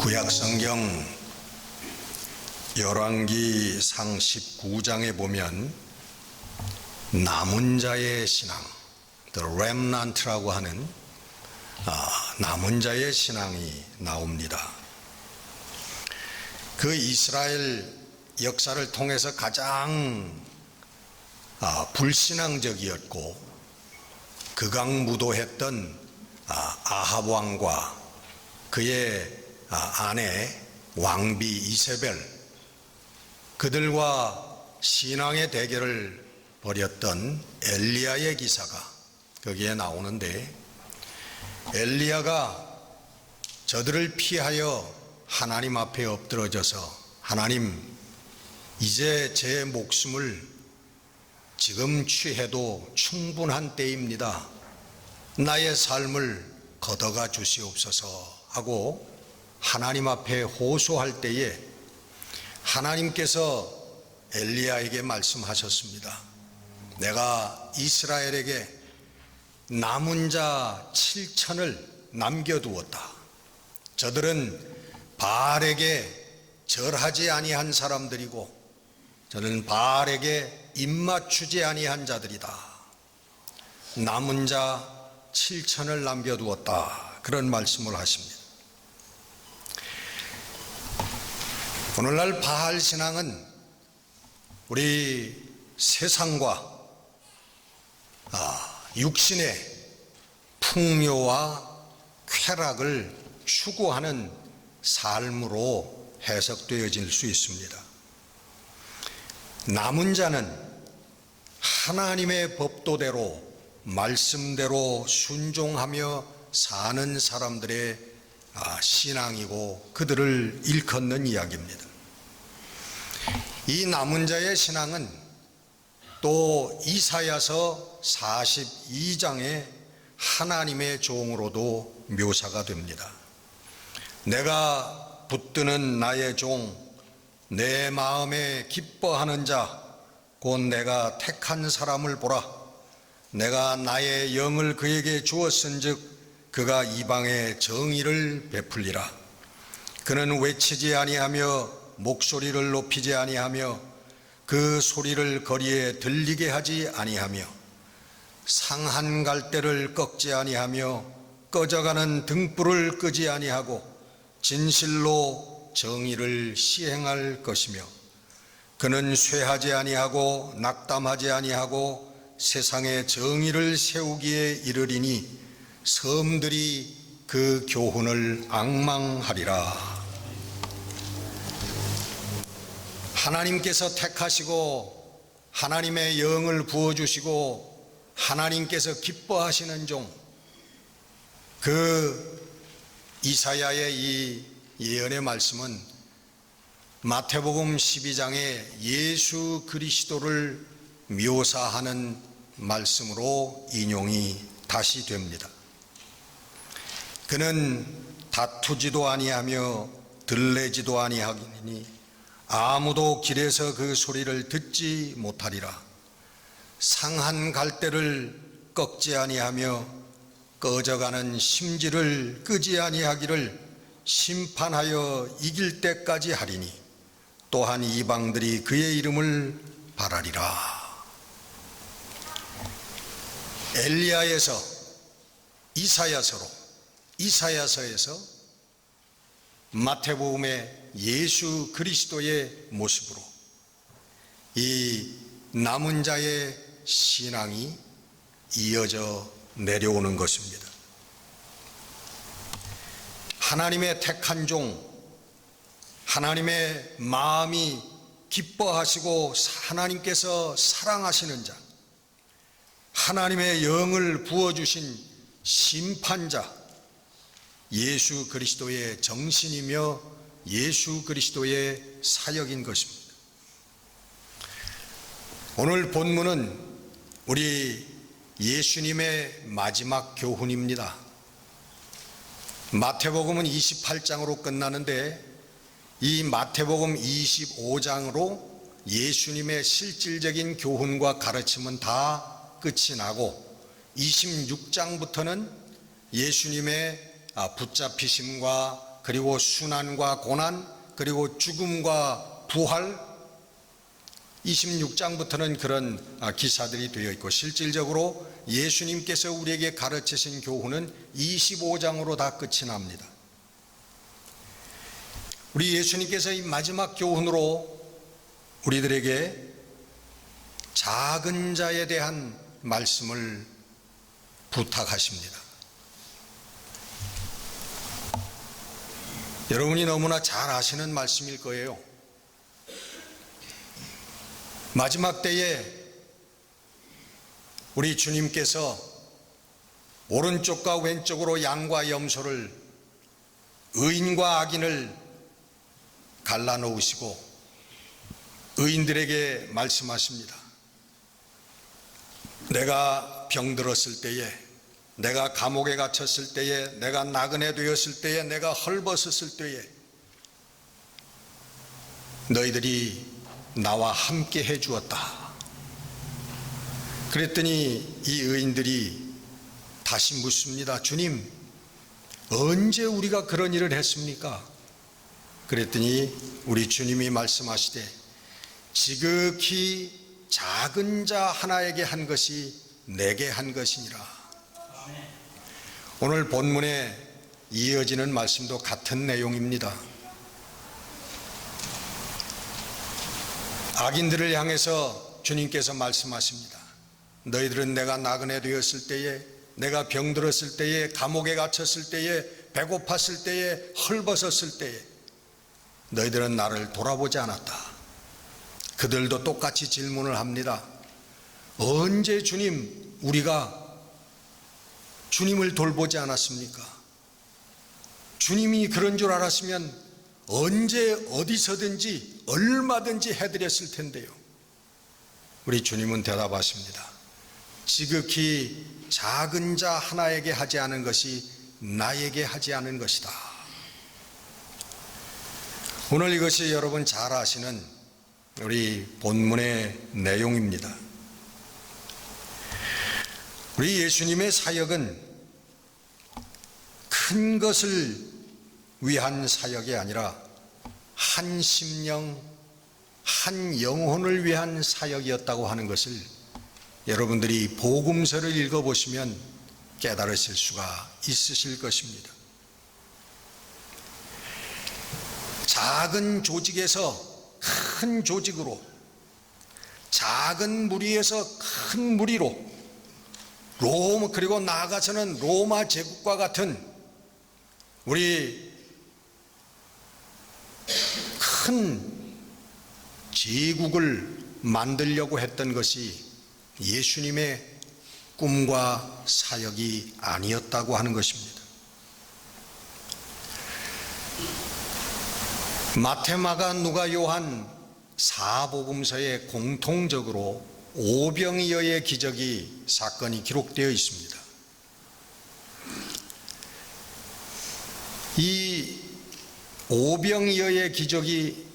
구약성경 열왕기상 19장에 보면 남은 자의 신앙, The Remnant라고 하는 남은 자의 신앙이 나옵니다. 그 이스라엘 역사를 통해서 가장 불신앙적이었고 극악무도했던 아합 왕과 그의 아내 왕비 이세벨, 그들과 신앙의 대결을 벌였던 엘리야의 기사가 거기에 나오는데, 엘리야가 저들을 피하여 하나님 앞에 엎드러져서 하나님, 이제 제 목숨을 지금 취해도 충분한 때입니다. 나의 삶을 걷어가 주시옵소서 하고 하나님 앞에 호소할 때에 하나님께서 엘리야에게 말씀하셨습니다. 내가 이스라엘에게 남은 자 7천을 남겨두었다. 저들은 바알에게 절하지 아니한 사람들이고 저는 바알에게 입맞추지 아니한 자들이다. 남은 자 7천을 남겨두었다. 그런 말씀을 하십니다. 오늘날 바알 신앙은 우리 세상과 육신의 풍요와 쾌락을 추구하는 삶으로 해석되어질 수 있습니다. 남은 자는 하나님의 법도대로 말씀대로 순종하며 사는 사람들의 신앙이고 그들을 일컫는 이야기입니다. 이 남은 자의 신앙은 또 이사야서 42장의 하나님의 종으로도 묘사가 됩니다. 내가 붙드는 나의 종, 내 마음에 기뻐하는 자, 곧 내가 택한 사람을 보라. 내가 나의 영을 그에게 주었은즉 그가 이방에 정의를 베풀리라. 그는 외치지 아니하며 목소리를 높이지 아니하며 그 소리를 거리에 들리게 하지 아니하며 상한 갈대를 꺾지 아니하며 꺼져가는 등불을 끄지 아니하고 진실로 정의를 시행할 것이며 그는 쇠하지 아니하고 낙담하지 아니하고 세상에 정의를 세우기에 이르리니 섬들이 그 교훈을 앙망하리라. 하나님께서 택하시고 하나님의 영을 부어주시고 하나님께서 기뻐하시는 종, 그 이사야의 이 예언의 말씀은 마태복음 12장에 예수 그리스도를 묘사하는 말씀으로 인용이 다시 됩니다. 그는 다투지도 아니하며 들레지도 아니하니 아무도 길에서 그 소리를 듣지 못하리라. 상한 갈대를 꺾지 아니하며 꺼져가는 심지를 끄지 아니하기를 심판하여 이길 때까지 하리니 또한 이방들이 그의 이름을 바라리라. 엘리야에서 이사야서에서 마태복음의 예수 그리스도의 모습으로 이 남은 자의 신앙이 이어져 내려오는 것입니다. 하나님의 택한 종, 하나님의 마음이 기뻐하시고 하나님께서 사랑하시는 자, 하나님의 영을 부어주신 심판자, 예수 그리스도의 정신이며 예수 그리스도의 사역인 것입니다. 오늘 본문은 우리 예수님의 마지막 교훈입니다. 마태복음은 28장으로 끝나는데 이 마태복음 25장으로 예수님의 실질적인 교훈과 가르침은 다 끝이 나고 26장부터는 예수님의 붙잡히심과 그리고 순환과 고난, 그리고 죽음과 부활, 26장부터는 그런 기사들이 되어 있고, 실질적으로 예수님께서 우리에게 가르치신 교훈은 25장으로 다 끝이 납니다. 우리 예수님께서 이 마지막 교훈으로 우리들에게 작은 자에 대한 말씀을 부탁하십니다. 여러분이 너무나 잘 아시는 말씀일 거예요. 마지막 때에 우리 주님께서 오른쪽과 왼쪽으로 양과 염소를, 의인과 악인을 갈라놓으시고 의인들에게 말씀하십니다. 내가 병들었을 때에, 내가 감옥에 갇혔을 때에, 내가 나그네 되었을 때에, 내가 헐벗었을 때에 너희들이 나와 함께 해주었다. 그랬더니 이 의인들이 다시 묻습니다. 주님, 언제 우리가 그런 일을 했습니까? 그랬더니 우리 주님이 말씀하시되 지극히 작은 자 하나에게 한 것이 내게 한 것이니라. 오늘 본문에 이어지는 말씀도 같은 내용입니다. 악인들을 향해서 주님께서 말씀하십니다. 너희들은 내가 나그네 되었을 때에, 내가 병들었을 때에, 감옥에 갇혔을 때에, 배고팠을 때에, 헐벗었을 때에 너희들은 나를 돌아보지 않았다. 그들도 똑같이 질문을 합니다. 언제 주님, 우리가 주님을 돌보지 않았습니까? 주님이 그런 줄 알았으면 언제 어디서든지 얼마든지 해드렸을 텐데요. 우리 주님은 대답하십니다. 지극히 작은 자 하나에게 하지 않은 것이 나에게 하지 않은 것이다. 오늘 이것이 여러분 잘 아시는 우리 본문의 내용입니다. 우리 예수님의 사역은 큰 것을 위한 사역이 아니라 한 심령, 한 영혼을 위한 사역이었다고 하는 것을 여러분들이 복음서를 읽어보시면 깨달으실 수가 있으실 것입니다. 작은 조직에서 큰 조직으로, 작은 무리에서 큰 무리로, 그리고 나아가서는 로마 제국과 같은 우리 큰 제국을 만들려고 했던 것이 예수님의 꿈과 사역이 아니었다고 하는 것입니다. 마태, 마가, 누가, 요한 사복음서에 공통적으로 오병이어의 기적이 사건이 기록되어 있습니다. 이 오병이어의 기적이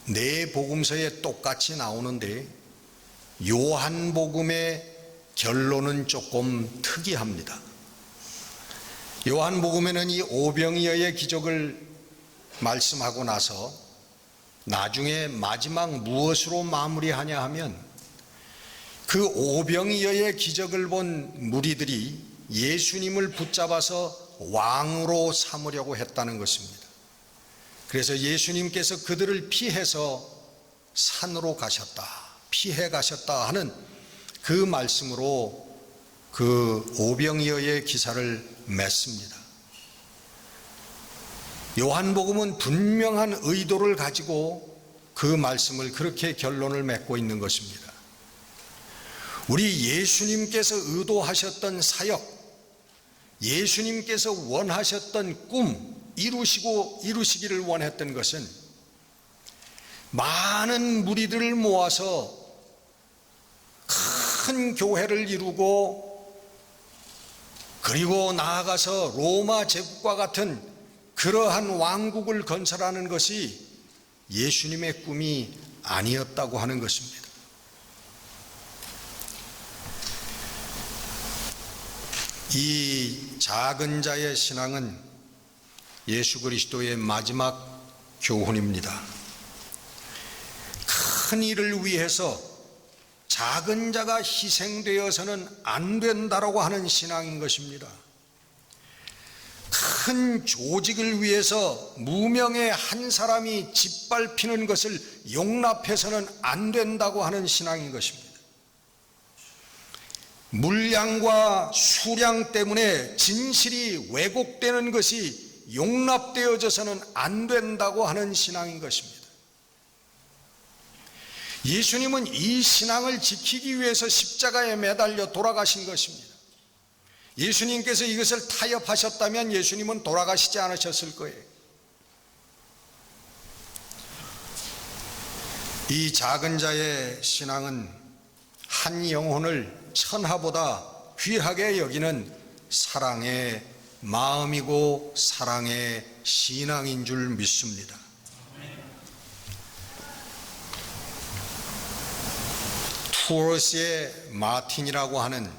네 복음서에 똑같이 나오는데 요한복음의 결론은 조금 특이합니다. 요한복음에는 이 오병이어의 기적을 말씀하고 나서 나중에 마지막 무엇으로 마무리하냐 하면 그 오병이어의 기적을 본 무리들이 예수님을 붙잡아서 왕으로 삼으려고 했다는 것입니다. 그래서 예수님께서 그들을 피해서 산으로 가셨다, 피해 가셨다 하는 그 말씀으로 그 오병이어의 기사를 맺습니다. 요한복음은 분명한 의도를 가지고 그 말씀을 그렇게 결론을 맺고 있는 것입니다. 우리 예수님께서 의도하셨던 사역, 예수님께서 원하셨던 꿈, 이루시기를 원했던 것은 많은 무리들을 모아서 큰 교회를 이루고 그리고 나아가서 로마 제국과 같은 그러한 왕국을 건설하는 것이 예수님의 꿈이 아니었다고 하는 것입니다. 이 작은 자의 신앙은 예수 그리스도의 마지막 교훈입니다. 큰 일을 위해서 작은 자가 희생되어서는 안 된다라고 하는 신앙인 것입니다. 큰 조직을 위해서 무명의 한 사람이 짓밟히는 것을 용납해서는 안 된다고 하는 신앙인 것입니다. 물량과 수량 때문에 진실이 왜곡되는 것이 용납되어져서는 안 된다고 하는 신앙인 것입니다. 예수님은 이 신앙을 지키기 위해서 십자가에 매달려 돌아가신 것입니다. 예수님께서 이것을 타협하셨다면 예수님은 돌아가시지 않으셨을 거예요. 이 작은 자의 신앙은 한 영혼을 천하보다 귀하게 여기는 사랑의 마음이고 사랑의 신앙인 줄 믿습니다. 투어스의 마틴이라고 하는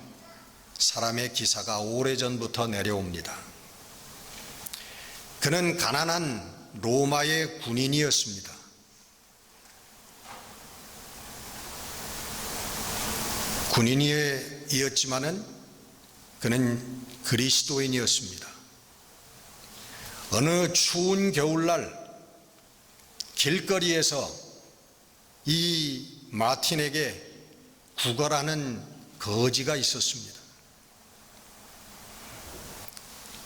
사람의 기사가 오래전부터 내려옵니다. 그는 가난한 로마의 군인이었습니다. 군인이었지만은 그는 그리스도인이었습니다. 어느 추운 겨울날 길거리에서 이 마틴에게 구걸하는 거지가 있었습니다.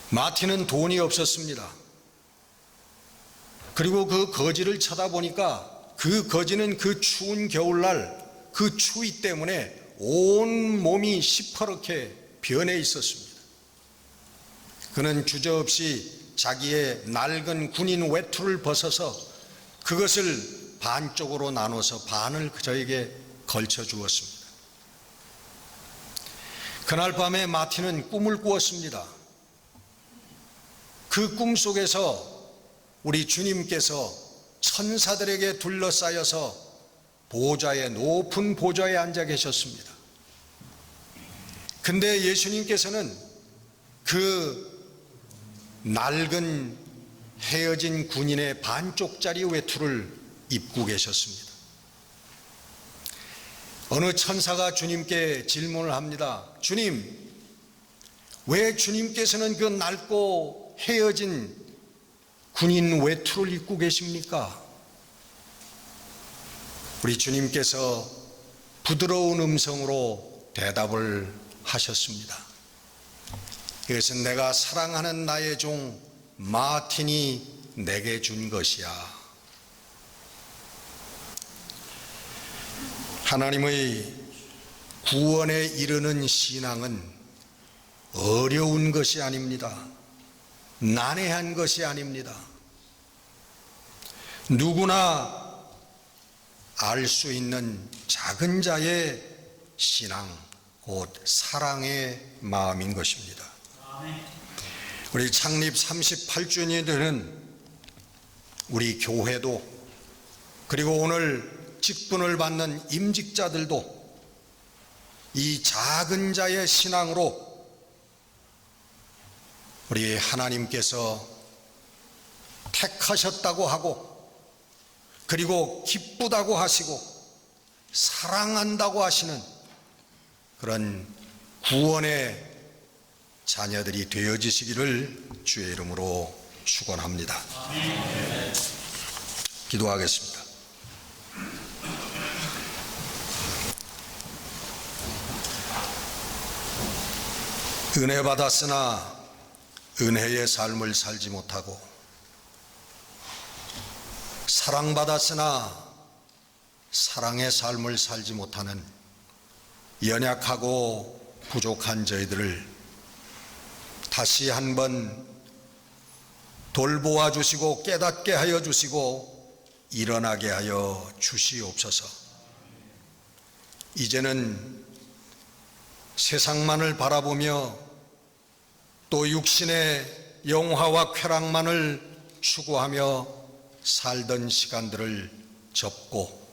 마틴은 돈이 없었습니다. 그리고 그 거지를 쳐다보니까 그 거지는 그 추운 겨울날 그 추위 때문에 온 몸이 시퍼렇게 변해 있었습니다. 그는 주저없이 자기의 낡은 군인 외투를 벗어서 그것을 반쪽으로 나눠서 반을 저에게 걸쳐 주었습니다. 그날 밤에 마틴은 꿈을 꾸었습니다. 그 꿈 속에서 우리 주님께서 천사들에게 둘러싸여서 높은 보좌에 앉아 계셨습니다. 근데 예수님께서는 그 낡은 헤어진 군인의 반쪽짜리 외투를 입고 계셨습니다. 어느 천사가 주님께 질문을 합니다. 주님, 왜 주님께서는 그 낡고 헤어진 군인 외투를 입고 계십니까? 우리 주님께서 부드러운 음성으로 대답을 하셨습니다. 이것은 내가 사랑하는 나의 종 마틴이 내게 준 것이야. 하나님의 구원에 이르는 신앙은 어려운 것이 아닙니다. 난해한 것이 아닙니다. 누구나 알 수 있는 작은 자의 신앙, 곧 사랑의 마음인 것입니다. 우리 창립 38주년이 되는 우리 교회도, 그리고 오늘 직분을 받는 임직자들도 이 작은 자의 신앙으로 우리 하나님께서 택하셨다고 하고, 그리고 기쁘다고 하시고 사랑한다고 하시는 그런 구원의 자녀들이 되어지시기를 주의 이름으로 축원합니다. 기도하겠습니다. 은혜 받았으나 은혜의 삶을 살지 못하고, 사랑받았으나 사랑의 삶을 살지 못하는 연약하고 부족한 저희들을 다시 한번 돌보아 주시고 깨닫게 하여 주시고 일어나게 하여 주시옵소서. 이제는 세상만을 바라보며 또 육신의 영화와 쾌락만을 추구하며 살던 시간들을 접고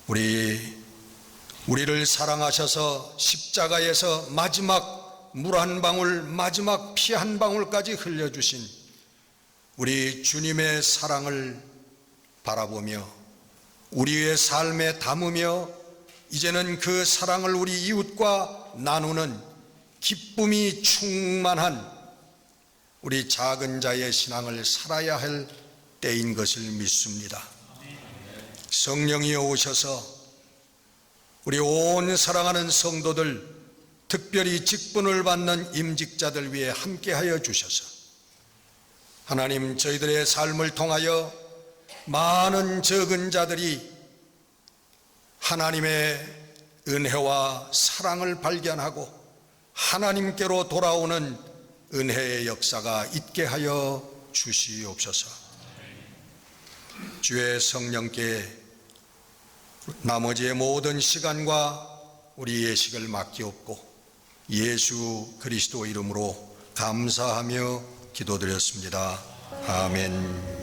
우리를 사랑하셔서 십자가에서 마지막 물 한 방울, 마지막 피 한 방울까지 흘려주신 우리 주님의 사랑을 바라보며 우리의 삶에 담으며 이제는 그 사랑을 우리 이웃과 나누는 기쁨이 충만한 우리 작은 자의 신앙을 살아야 할 때인 것을 믿습니다. 성령이 오셔서 우리 온 사랑하는 성도들, 특별히 직분을 받는 임직자들 위해 함께하여 주셔서 하나님, 저희들의 삶을 통하여 많은 적은 자들이 하나님의 은혜와 사랑을 발견하고 하나님께로 돌아오는 은혜의 역사가 있게 하여 주시옵소서. 주의 성령께 나머지의 모든 시간과 우리 예식을 맡기옵고 예수 그리스도 이름으로 감사하며 기도드렸습니다. 아멘.